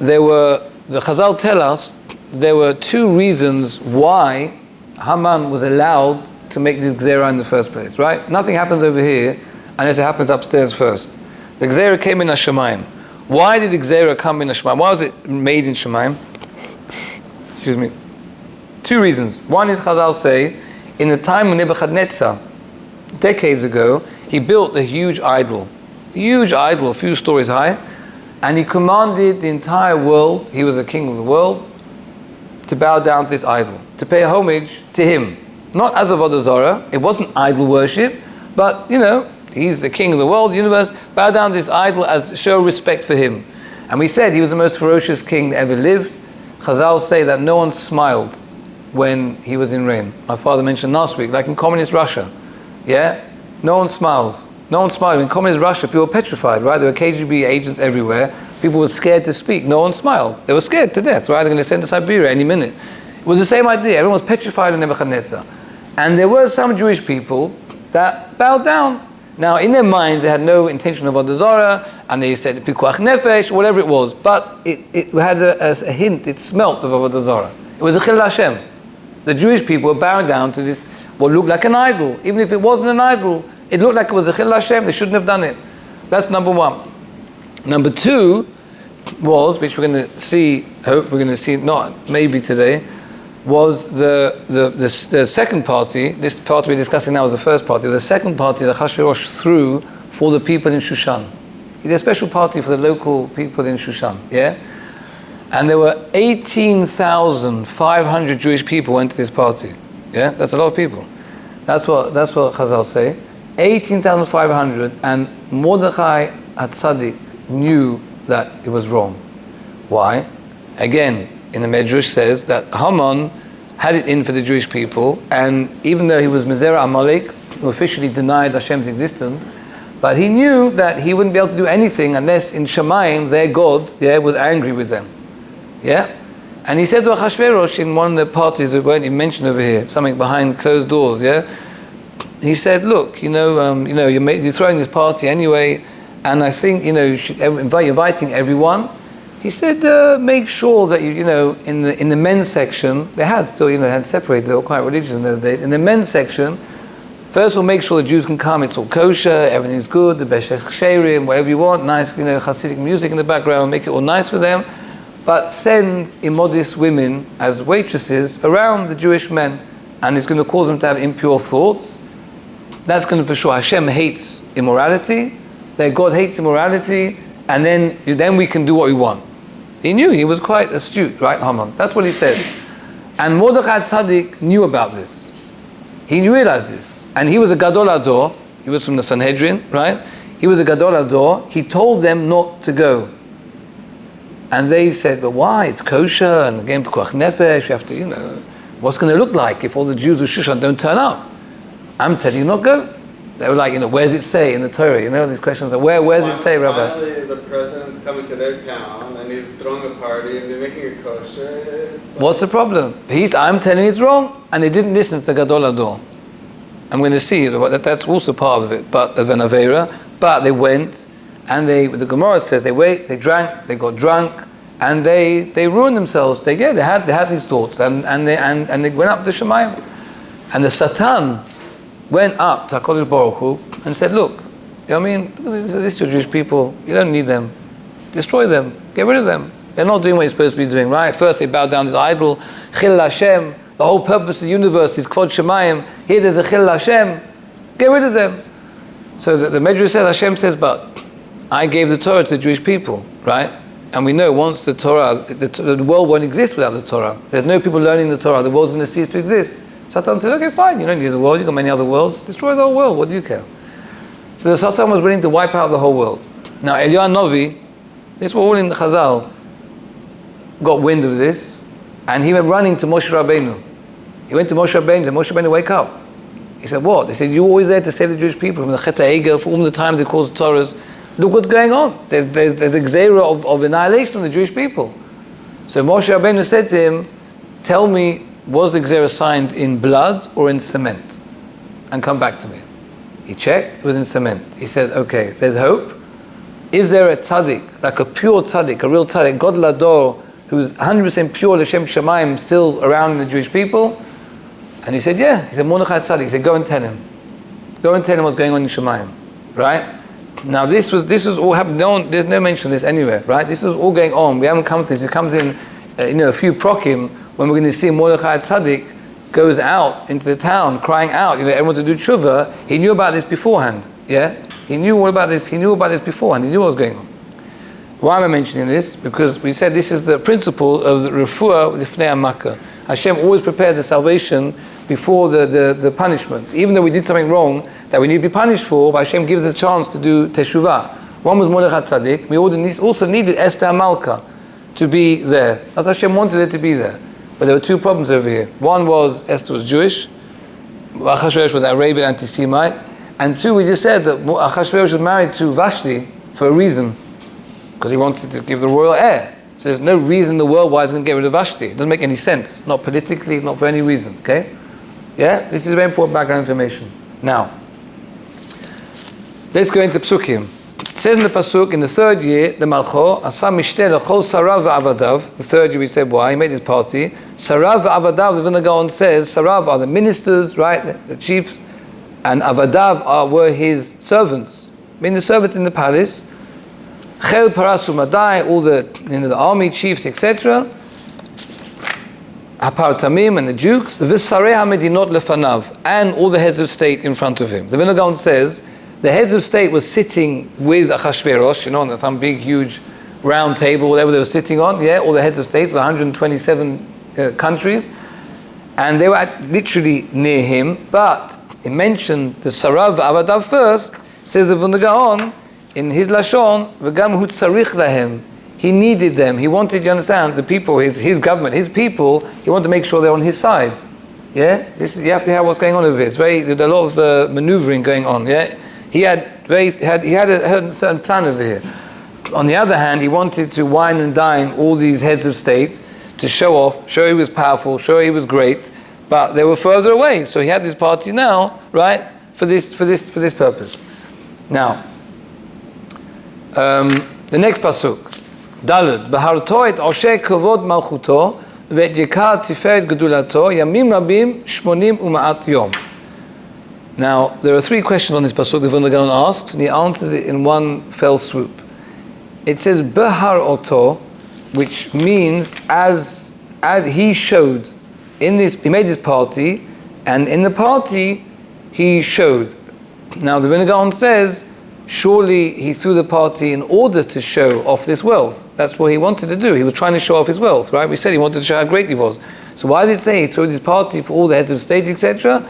the Chazal tell us, there were two reasons why Haman was allowed to make this Gzera in the first place, right? Nothing happens over here unless it happens upstairs first. The Gzera came in Hashemayim. Why did the Gzera come in Hashemayim? Why was it made in Shemayim? Excuse me. Two reasons. One is, Chazal say, in the time of Nebuchadnezzar, decades ago, he built a huge idol, a few stories high, and he commanded the entire world, he was the king of the world, to bow down to this idol, to pay homage to him. Not as Avodah Zarah, it wasn't idol worship, but, he's the king of the world, the universe, bow down to this idol as show respect for him. And we said he was the most ferocious king that ever lived. Chazal say that no one smiled when he was in reign. My father mentioned last week, like in communist Russia, no one smiles. No one smiled. In communist Russia, people were petrified, right? There were KGB agents everywhere. People were scared to speak. No one smiled. They were scared to death, right? They're going to send to Siberia any minute. It was the same idea. Everyone was petrified of Nebuchadnezzar. And there were some Jewish people that bowed down. Now, in their minds, they had no intention of Avodah Zarah, and they said Pikuach Nefesh, whatever it was. But it had a hint, it smelt of Avodah Zarah. It was a Chil Hashem. The Jewish people were bowing down to this, what looked like an idol. Even if it wasn't an idol, it looked like it was a Chil Hashem. They shouldn't have done it. That's number one. Number two was, which we're going to see, not maybe today, was the second party. This party we're discussing now was the first party. The second party that Achashverosh threw for the people in Shushan. He did a special party for the local people in Shushan, And there were 18,500 Jewish people went to this party. That's a lot of people. That's what Chazal say. 18,500, and Mordechai HaTzadik knew that it was wrong. Why? Again, in the Medrash says that Haman had it in for the Jewish people, and even though he was Mizera Amalek, who officially denied Hashem's existence, but he knew that he wouldn't be able to do anything unless in Shemayim, their God, was angry with them. And he said to Achashverosh in one of the parties that weren't even mentioned over here, something behind closed doors, he said, look, you're throwing this party anyway, and I think, you should inviting everyone. He said, make sure that in the men's section, they had still, had separated, they were quite religious in those days. In the men's section, first of all, make sure the Jews can come, it's all kosher, everything's good, the Beshech Sherim, whatever you want, nice, Hasidic music in the background, make it all nice for them. But send immodest women as waitresses around the Jewish men, and it's going to cause them to have impure thoughts. That's going to, for sure, Hashem hates immorality, that God hates immorality, and then we can do what we want. He knew, he was quite astute, right, Haman? That's what he said. And Mordechai Tzaddik knew about this. He realized this. And he was a Gadol Ador, he was from the Sanhedrin, right? He was a Gadol Ador. He told them not to go. And they said, but why? It's kosher, and again, Pekuach Nefesh, you have to, what's going to look like if all the Jews of Shushan don't turn up? I'm telling you not go. They were like, where does it say in the Torah? These questions are, where does it say, Rabbi? Finally, the president's coming to their town, and he's throwing a party, and they're making it kosher. What's the problem? I'm telling you it's wrong, and they didn't listen to Gadol Ador. I'm going to see that's also part of it, but of an Avera. But they went, and the Gemara says they drank, they got drunk, and they ruined themselves. They had these thoughts, and they went up to Shemayim, and the Satan went up to HaKadosh Baruch Hu and said, look, this is your Jewish people, you don't need them. Destroy them, get rid of them. They're not doing what you're supposed to be doing, right? First they bow down to this idol, Chil Hashem, the whole purpose of the universe is Kvod Shemayim. Here there's a Chil Hashem, get rid of them. So the Medrash says, Hashem says, but I gave the Torah to the Jewish people, right? And we know once the Torah, the world won't exist without the Torah. There's no people learning the Torah, the world's going to cease to exist. Satan said, okay, fine, you don't need the world, you've got many other worlds, destroy the whole world, what do you care? So the Satan was willing to wipe out the whole world. Now Eliyahu Novi, this was all in Chazal, got wind of this, and he went running to Moshe Rabbeinu. He went to Moshe Rabbeinu, said, Moshe Rabbeinu, wake up. He said, what? They said, you're always there to save the Jewish people from the Chet HaEgel, for all the time they cause Torahs. Look what's going on. There's a gzera of annihilation of the Jewish people. So Moshe Rabbeinu said to him, tell me, was the gzera signed in blood or in cement? And come back to me. He checked, it was in cement. He said, okay, there's hope. is there a tzaddik, like a pure tzaddik, a real tzaddik, God Lador, who's 100% pure, L'Shem Shamayim, still around the Jewish people? And he said, yeah. He said, Mordechai tzaddik. He said, go and tell him. Go and tell him what's going on in Shamayim. Right? Now this was all happening. There's no mention of this anywhere. Right? This is all going on. We haven't come to this. It comes in, a few prokim when we're going to see Mordechai tzaddik goes out into the town crying out. Everyone to do tshuva. He knew about this beforehand. Yeah. He knew all about this. He knew about this beforehand. He knew what was going on. Why am I mentioning this? Because we said this is the principle of the refuah with Lifnei Makkah. Hashem always prepared the salvation before the punishment. Even though we did something wrong that we need to be punished for, but Hashem gives us a chance to do teshuvah. One was Mordechai tzaddik. We also needed Esther Malka to be there. As Hashem wanted it to be there. But there were two problems over here. One was Esther was Jewish. Achashverosh was Arabian anti-Semite. And two, we just said that Achashverosh was married to Vashti for a reason. Because he wanted to give the royal heir. So there's no reason in the world why he's going to get rid of Vashti. It doesn't make any sense. Not politically, not for any reason. Okay? Yeah? This is very important background information. Now, let's go into Psukim. It says in the Pasuk, in the third year, the Malcho, Asam Mishteh L'chol Sarav V'Avadav. The third year we said why, he made his party. Sarav V'Avadav, the Vilna Gaon says, Sarav are the ministers, right? The chief. And Avadav were his servants. Meaning the servants in the palace. Chel Parasu Madai, all the army chiefs, etc. Hapar Tamim and the dukes. V'Sarei HaMedinot Lefanav, and all the heads of state in front of him. The Vilna Gaon says the heads of state were sitting with Achashverosh, on some big, huge round table, whatever they were sitting on. Yeah, all the heads of state, 127 countries, and they were literally near him. But it mentioned the Sarav Avadav first. Says the Vilna Gaon in his lashon, v'gam hu tzarich lahem. He needed them. He wanted, you understand, the people, his government, his people. He wanted to make sure they're on his side. Yeah, you have to hear what's going on over here. There's a lot of maneuvering going on. Yeah, he had a certain plan over here. On the other hand, he wanted to wine and dine all these heads of state to show off, show he was powerful, show he was great. But they were further away, so he had this party now, right, for this purpose. Now, the next pasuk, Daled, B'harto et oshe kavod malchuto, ve'et yekar tiferet gedulato, yamim rabim shmonim u'ma'at yom. Now, there are three questions on this pasuk the Vilna Gaon asks, and he answers it in one fell swoop. It says Behar Oto, which means as he showed in this, he made this party, and in the party he showed. Now the Vilna Gaon says, surely he threw the party in order to show off this wealth. That's what he wanted to do. He was trying to show off his wealth, right? We said he wanted to show how great he was. So why did it say he threw this party for all the heads of state, etc.?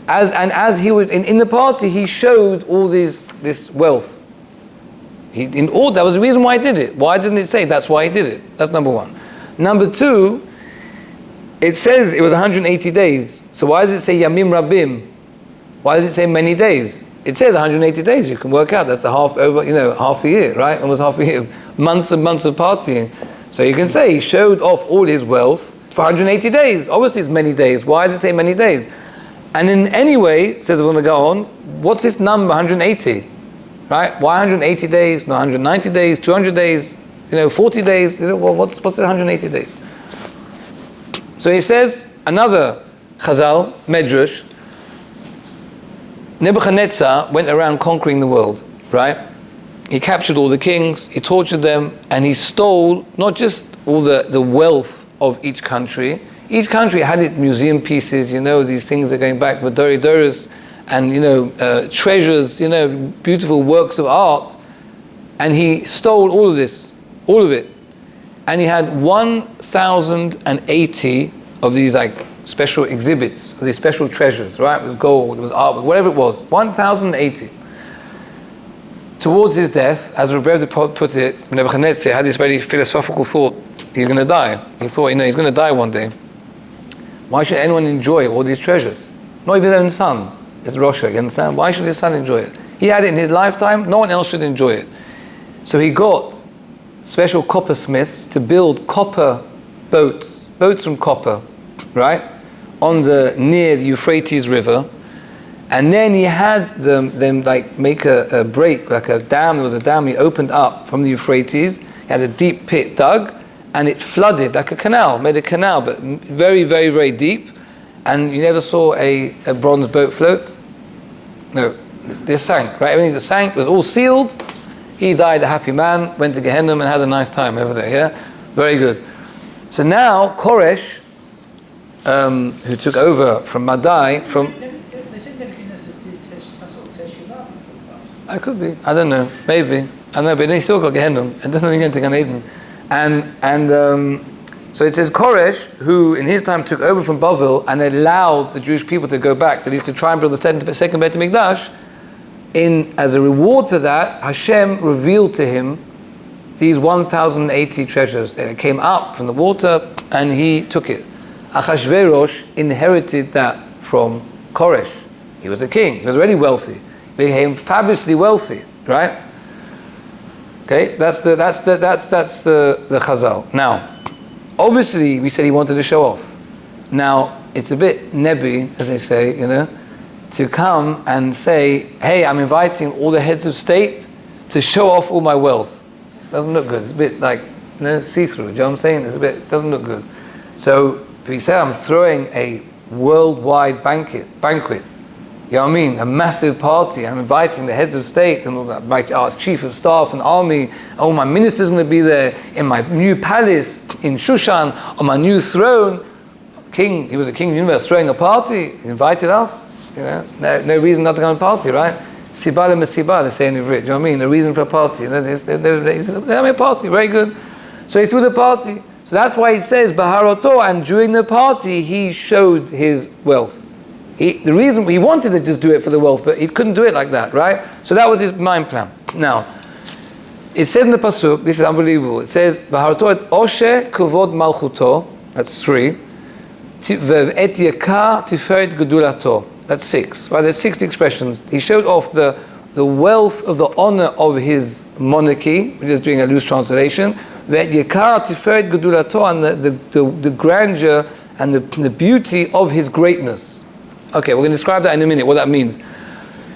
As he was in the party, he showed all this wealth. That was the reason why he did it. Why didn't it say that's why he did it? That's number one. Number two, it says it was 180 days. So why does it say Yamim Rabim? Why does it say many days? It says 180 days. You can work out that's half a year, right? Almost half a year. Months and months of partying. So you can say he showed off all his wealth for 180 days. Obviously it's many days. Why does it say many days? And in any way, says the Vilna Gaon, what's this number 180? Right? Why 180 days? No, 190 days, 200 days, 40 days. What's it 180 days? So he says, another Chazal, Medrash, Nebuchadnezzar went around conquering the world, right? He captured all the kings, he tortured them, and he stole not just all the wealth of each country. Each country had its museum pieces, these things are going back, Madori Doris, and treasures, beautiful works of art. And he stole all of this, all of it. And he had 1,080 of these special exhibits, of these special treasures, right? It was gold, it was art, whatever it was. 1,080. Towards his death, as Rabbi put it, Nebuchadnezzar had this very philosophical thought, he's going to die. He thought, he's going to die one day. Why should anyone enjoy all these treasures? Not even his own son. It's Rosh, you understand? Why should his son enjoy it? He had it in his lifetime, no one else should enjoy it. So he got special coppersmiths to build copper boats from copper, right? Near the Euphrates River. And then he had them like make a break, like a dam. There was a dam he opened up from the Euphrates. He had a deep pit dug, and it flooded like a canal, made a canal, but very, very, very deep. And you never saw a bronze boat float? No, this sank, right? Everything that sank was all sealed. He died a happy man, went to Gehenna and had a nice time over there, yeah? Very good. So now, Koresh, who took over from Madai, from... They said Nebuchadnezzar did some sort of teshuvah. I could be, I don't know, maybe. I don't know, but he still got Gehenna, and doesn't get to Gan Eden. So it says Koresh, who in his time took over from Bavel and allowed the Jewish people to go back, that is to try and build the second Beit HaMikdash, as a reward for that, Hashem revealed to him these 1,080 treasures that came up from the water, and he took it. Achashverosh inherited that from Koresh. He was a king. He was already wealthy. He became fabulously wealthy, right? Okay, that's the Chazal. Now, obviously, we said he wanted to show off. Now, it's a bit nebby, as they say, to come and say, hey, I'm inviting all the heads of state to show off all my wealth. Doesn't look good. It's a bit like, see-through. Do you know what I'm saying? Doesn't look good. So, if he said, I'm throwing a worldwide banquet, you know what I mean? A massive party. I'm inviting the heads of state and all that. My chief of staff and army. All my ministers are going to be there in my new palace in Shushan on my new throne. King, he was a king of the universe, throwing a party. He invited us. No reason not to go to a party, right? Sibah le-mesibah, they say in Ivrit. Do you know what I mean? A reason for a party. They're having a party. Very good. So he threw the party. So that's why it says Baharoto, and during the party he showed his wealth. The reason he wanted to just do it for the wealth, but he couldn't do it like that, right? So that was his mind plan. Now, it says in the pasuk, this is unbelievable. It says Baharoto et Oshe kavod malchuto. That's 3. Et yakar tiferet gedulato. That's 6. Right? There's 6 expressions. He showed off the wealth of the honor of his monarchy. We're just doing a loose translation. Et yakar tiferet gedulato, and the grandeur and the beauty of his greatness. Okay, we're going to describe that in a minute, what that means. It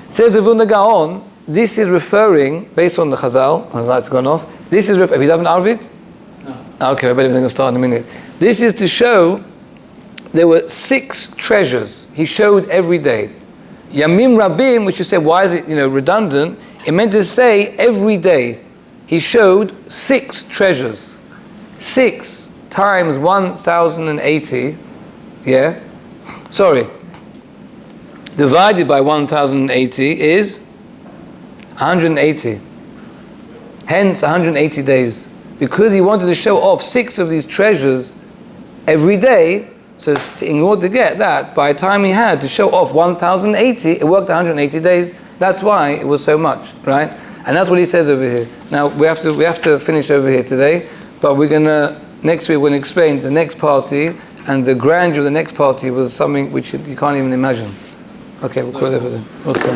says the Vilna Gaon, this is referring, based on the Chazal, and the light's gone off, this is have you done Arvit? No. Okay, I bet we're going to start in a minute. This is to show there were 6 treasures he showed every day. Yamim Rabim, which you say, why is it redundant? It meant to say every day he showed 6 treasures. 6 times 1,080, yeah? Sorry. Divided by 1,080 is 180. Hence 180 days. Because he wanted to show off 6 of these treasures every day, so in order to get that, by the time he had to show off 1,080, it worked 180 days. That's why it was so much, right? And that's what he says over here. Now, we have to finish over here today, but next week we're going to explain the next party, and the grandeur of the next party was something which you can't even imagine. Okay, we'll call it there for then. Okay.